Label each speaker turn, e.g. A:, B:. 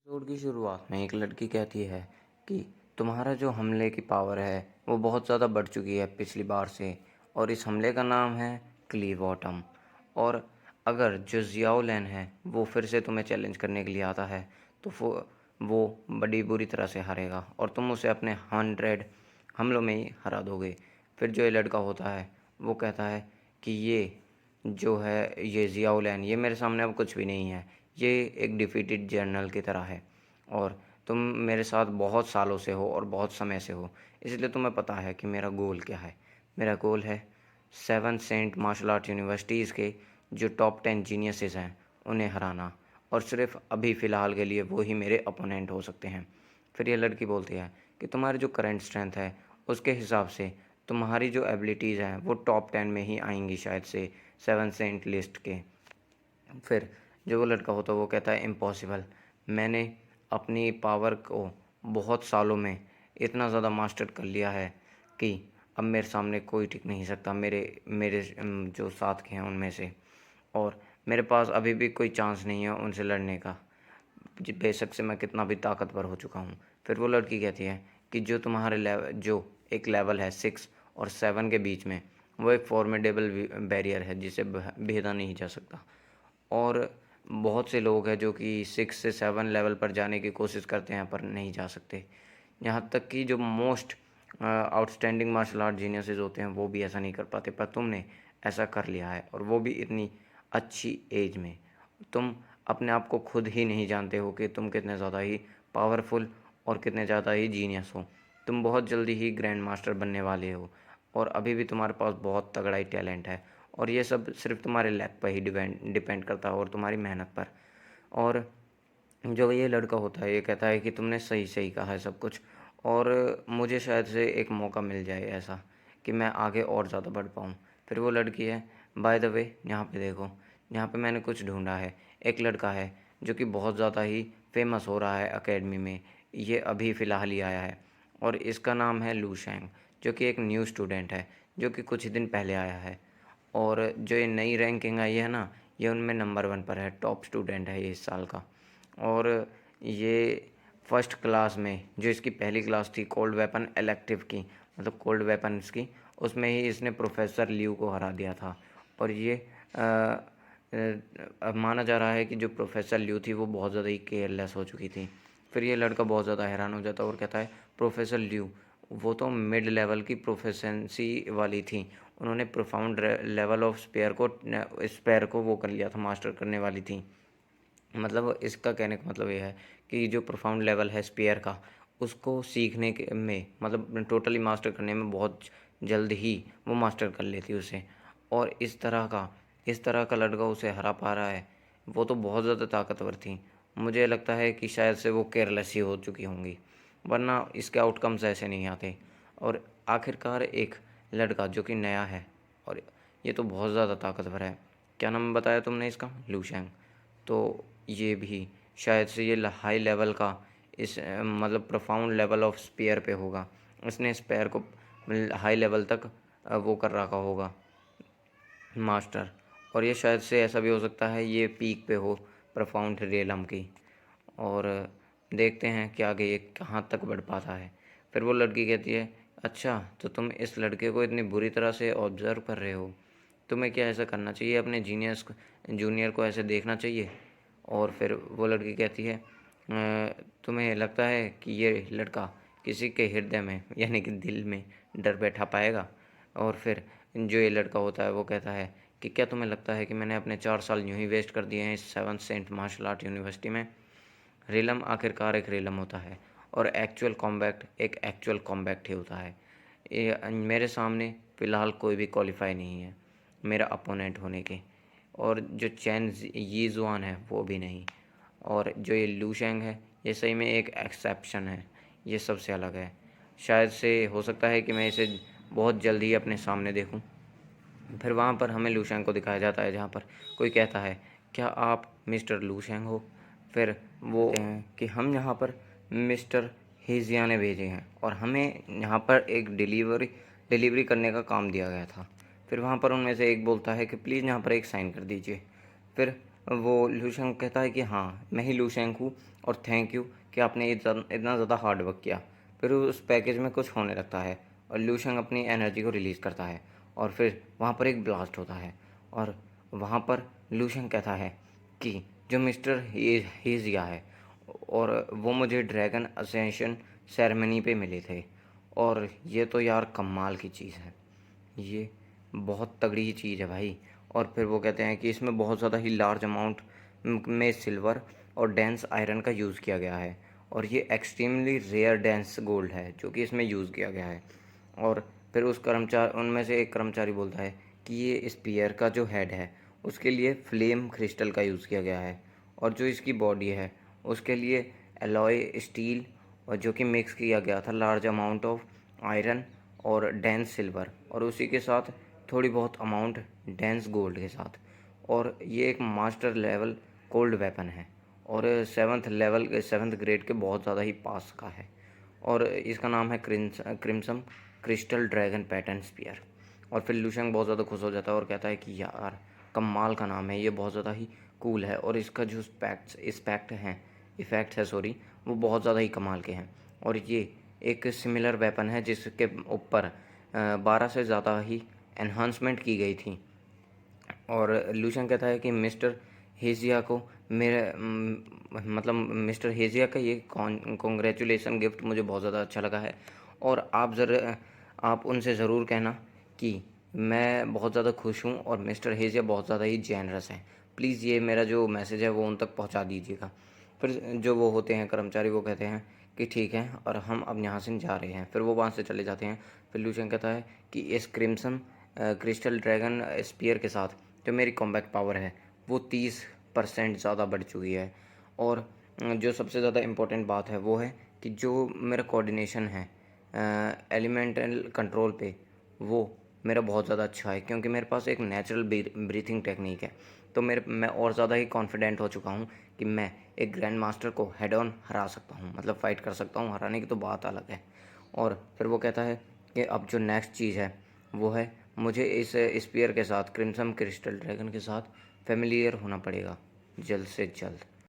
A: Episode की शुरुआत में एक लड़की कहती है कि तुम्हारा जो हमले की पावर है वो बहुत ज़्यादा बढ़ चुकी है पिछली बार से, और इस हमले का नाम है क्ली बॉटम। और अगर जो जियाओ लैन है वो फिर से तुम्हें चैलेंज करने के लिए आता है तो वो बड़ी बुरी तरह से हारेगा और तुम उसे अपने 100 हमलों में ही हरा दोगे। फिर जो ये लड़का होता है वो कहता है कि ये जो है ये ज़ियाओ लैन ये मेरे सामने अब कुछ भी नहीं है, ये एक डिफीटेड जर्नल की तरह है। और तुम मेरे साथ बहुत सालों से हो और बहुत समय से हो, इसलिए तुम्हें पता है कि मेरा गोल क्या है। मेरा गोल है 7 सेंट मार्शल आर्ट यूनिवर्सिटीज़ के जो टॉप 10 जीनियसेस हैं उन्हें हराना, और सिर्फ अभी फ़िलहाल के लिए वो ही मेरे अपोनेंट हो सकते हैं। फिर ये लड़की बोलती है कि तुम्हारी जो करंट स्ट्रेंथ है उसके हिसाब से तुम्हारी जो एबिलिटीज़ हैं वो टॉप 10 में ही आएंगी शायद से 7 सेंट लिस्ट के। फिर जो वो लड़का होता है वो कहता है इम्पॉसिबल, मैंने अपनी पावर को बहुत सालों में इतना ज़्यादा मास्टर कर लिया है कि अब मेरे सामने कोई टिक नहीं सकता, मेरे मेरे जो साथ के हैं उनमें से, और मेरे पास अभी भी कोई चांस नहीं है उनसे लड़ने का, बेशक से मैं कितना भी ताकतवर हो चुका हूँ। फिर वो लड़की कहती है कि जो तुम्हारे लेवल जो एक लेवल है 6 और 7 के बीच में, वो एक फॉर्मिडेबल बैरियर है जिसे भेदा नहीं जा सकता। और बहुत से लोग हैं जो कि 6 से 7 लेवल पर जाने की कोशिश करते हैं पर नहीं जा सकते। यहाँ तक कि जो most outstanding martial art geniuses होते हैं वो भी ऐसा नहीं कर पाते, पर तुमने ऐसा कर लिया है, और वो भी इतनी अच्छी एज में। तुम अपने आप को खुद ही नहीं जानते हो कि तुम कितने ज़्यादा ही पावरफुल और कितने ज़्यादा ही जीनियस हो। तुम बहुत जल्दी ही ग्रैंड मास्टर बनने वाले हो, और अभी भी तुम्हारे पास बहुत तगड़ा ही टैलेंट है, और ये सब सिर्फ तुम्हारे लैक पर ही डिपेंड करता है और तुम्हारी मेहनत पर। और जो ये लड़का होता है ये कहता है कि तुमने सही सही कहा है सब कुछ, और मुझे शायद से एक मौका मिल जाए ऐसा कि मैं आगे और ज़्यादा बढ़ पाऊँ। फिर वो लड़की है, बाय द वे यहाँ पे देखो, यहाँ पे मैंने कुछ ढूंढा है। एक लड़का है जो कि बहुत ज़्यादा ही फेमस हो रहा है एकेडमी में, ये अभी फ़िलहाल ही आया है, और इसका नाम है लू शेंग, जो कि एक न्यू स्टूडेंट है जो कि कुछ ही दिन पहले आया है। और जो ये नई रैंकिंग आई है ना, ये उनमें नंबर 1 पर है, टॉप स्टूडेंट है ये इस साल का। और ये फर्स्ट क्लास में जो इसकी पहली क्लास थी कोल्ड वेपन इलेक्टिव की, मतलब कोल्ड वेपन्स की, उसमें ही इसने प्रोफेसर लियू को हरा दिया था। और ये अब माना जा रहा है कि जो प्रोफेसर लियू थी वो बहुत ज़्यादा ही केयरलेस हो चुकी थी। फिर ये लड़का बहुत ज़्यादा हैरान हो जाता है और कहता है प्रोफेसर लियू वो तो मिड लेवल की प्रोफेशंसी वाली थी, उन्होंने प्रोफाउंड लेवल ऑफ स्पेयर को वो कर लिया था, मास्टर करने वाली थी। मतलब इसका कहने का मतलब ये है कि जो प्रोफाउंड लेवल है स्पेयर का, उसको सीखने के में मतलब टोटली मास्टर करने में बहुत जल्द ही वो मास्टर कर लेती उसे। और इस तरह का लड़का उसे हरा पा रहा है, वो तो बहुत ज़्यादा ताकतवर थी। मुझे लगता है कि शायद से वो केयरलेस ही हो चुकी होंगी, वरना इसके आउटकम्स ऐसे नहीं आते। और आखिरकार एक लड़का जो कि नया है, और ये तो बहुत ज़्यादा ताकतवर है। क्या नाम बताया तुमने इसका? लूशैंग। तो ये भी शायद से ये हाई लेवल का इस मतलब प्रोफाउंड लेवल ऑफ स्पेयर पे होगा, इसने स्पेयर को हाई लेवल तक वो कर रखा होगा मास्टर। और ये शायद से ऐसा भी हो सकता है ये पीक पे हो प्रोफाउंड रियलम की। और देखते हैं कि आगे ये कहाँ तक बढ़ पाता है। फिर वो लड़की कहती है अच्छा तो तुम इस लड़के को इतनी बुरी तरह से ऑब्ज़र्व कर रहे हो, तुम्हें क्या ऐसा करना चाहिए, अपने जूनियर को ऐसे देखना चाहिए?" और फिर वो लड़की कहती है तुम्हें लगता है कि ये लड़का किसी के हृदय में यानी कि दिल में डर बैठा पाएगा?" और फिर जो ये लड़का होता है वो कहता है कि क्या तुम्हें लगता है कि मैंने अपने 4 साल यूं ही वेस्ट कर दिए हैं इस 7 सेंट मार्शल आर्ट यूनिवर्सिटी में? रिलम आखिरकार एक रिलम होता है, और एक्चुअल कॉम्बैट एक एक्चुअल कॉम्बैट ही होता है। ये मेरे सामने फ़िलहाल कोई भी क्वालिफाई नहीं है मेरा अपोनेंट होने के, और जो चैन यी जुआन है वो भी नहीं, और जो ये लू शेंग है ये सही में एक एक्सेप्शन है, ये सबसे अलग है। शायद से हो सकता है कि मैं इसे बहुत जल्द ही अपने सामने देखूं। फिर वहाँ पर हमें लू शेंग को दिखाया जाता है जहाँ पर कोई कहता है क्या आप मिस्टर लू शेंग हो? फिर वो कहते हैं कि हम यहाँ पर मिस्टर हेजिया ने भेजे हैं और हमें यहाँ पर एक डिलीवरी करने का काम दिया गया था। फिर वहाँ पर उनमें से एक बोलता है कि प्लीज़ यहाँ पर एक साइन कर दीजिए। फिर वो लूशेंग कहता है कि हाँ मैं ही लूशेंग हूँ और थैंक यू कि आपने इतना ज़्यादा हार्ड वर्क किया। फिर उस पैकेज में कुछ होने लगता है और लूशेंग अपनी एनर्जी को रिलीज़ करता है और फिर वहाँ पर एक ब्लास्ट होता है और वहाँ पर लूशेंग कहता है कि जो मिस्टर हेजिया है और वो मुझे ड्रैगन असेंशन सेरेमनी पे मिले थे और ये तो यार कमाल की चीज़ है, ये बहुत तगड़ी चीज़ है भाई। और फिर वो कहते हैं कि इसमें बहुत ज़्यादा ही लार्ज अमाउंट में सिल्वर और डेंस आयरन का यूज़ किया गया है और ये एक्सट्रीमली रेयर डेंस गोल्ड है जो कि इसमें यूज़ किया गया है। और फिर उस कर्मचारी उनमें से एक कर्मचारी बोलता है कि ये स्पीयर का जो हेड है उसके लिए फ्लेम क्रिस्टल का यूज़ किया गया है और जो इसकी बॉडी है उसके लिए एलॉय स्टील और जो कि मिक्स किया गया था लार्ज अमाउंट ऑफ आयरन और डेंस सिल्वर और उसी के साथ थोड़ी बहुत अमाउंट डेंस गोल्ड के साथ। और ये एक मास्टर लेवल कोल्ड वेपन है और सेवन्थ ग्रेड के बहुत ज़्यादा ही पास का है और इसका नाम है crimson crystal dragon pattern spear. और फिर लूशेंग बहुत ज़्यादा खुश हो जाता है और कहता है कि यार कमाल का नाम है, ये बहुत ज़्यादा ही कूल है और इसका जो इफ़ेक्ट है सॉरी, वो बहुत ज़्यादा ही कमाल के हैं। और ये एक सिमिलर वेपन है जिसके ऊपर 12 से ज़्यादा ही एनहांसमेंट की गई थी। और लूशियन कहता है कि मिस्टर हेजिया को मतलब मिस्टर हेजिया का ये कॉन्ग्रेचुलेसन गिफ्ट मुझे बहुत ज़्यादा अच्छा लगा है और आप उनसे ज़रूर कहना कि मैं बहुत ज़्यादा खुश हूँ और मिस्टर हेजिया बहुत ज़्यादा ही जेनरस हैं। प्लीज़ ये मेरा जो मैसेज है वो उन तक पहुँचा दीजिएगा। फिर जो वो होते हैं कर्मचारी वो कहते हैं कि ठीक है और हम अब यहाँ से जा रहे हैं। फिर वो वहाँ से चले जाते हैं। फिर लूशियन कहता है कि इस क्रिम्सन क्रिस्टल ड्रैगन स्पीयर के साथ जो मेरी कॉम्बैट पावर है वो 30% ज़्यादा बढ़ चुकी है। और जो सबसे ज़्यादा इम्पोर्टेंट बात है वो है कि जो मेरा कोऑर्डिनेशन है एलिमेंटल कंट्रोल पे, वो मेरा बहुत ज़्यादा अच्छा है क्योंकि मेरे पास एक नेचुरल ब्रीथिंग टेक्निक है। तो मैं और ज़्यादा ही कॉन्फिडेंट हो चुका हूँ कि मैं एक ग्रैंड मास्टर को हेड ऑन हरा सकता हूँ, मतलब फ़ाइट कर सकता हूँ, हराने की तो बात अलग है। और फिर वो कहता है कि अब जो नेक्स्ट चीज़ है वो है मुझे इस स्पीयर के साथ क्रिम्सन क्रिस्टल ड्रैगन के साथ फेमिलियर होना पड़ेगा जल्द से जल्द।